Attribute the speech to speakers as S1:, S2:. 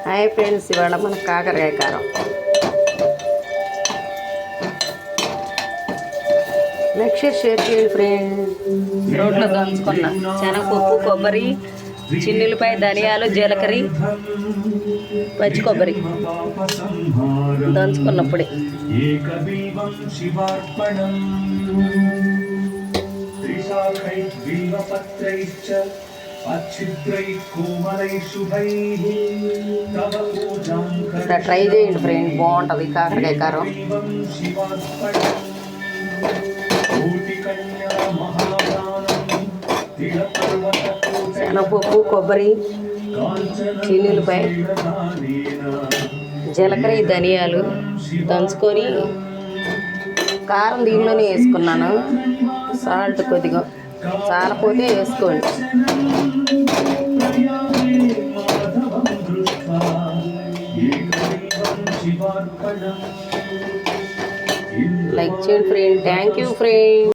S1: Hi friends, ఇవాళ మన కాకరకాయ కారం. లైక్ షేర్ చేయండి ఫ్రెండ్స్. రోట్లో దంచుకున్న శనగపప్పు, కొబ్బరి, చిన్నులపై ధనియాలు, జీలకర్ర, పచ్చి కొబ్బరి దంచుకున్నప్పుడే ట్రై చేయండి ఫ్రెండ్, బాగుంటుంది కాకరకాయ కారం. శనగపప్పు, కొబ్బరి, చిన్నులపై జీలకర్ర, ధనియాలు దంచుకొని కారం దీనిలోనే వేసుకున్నాను. సాల్ట్ కొద్దిగా చాలపోతే వేసుకోండి. లైక్ చేయండి ఫ్రెండ్. Thank you friend.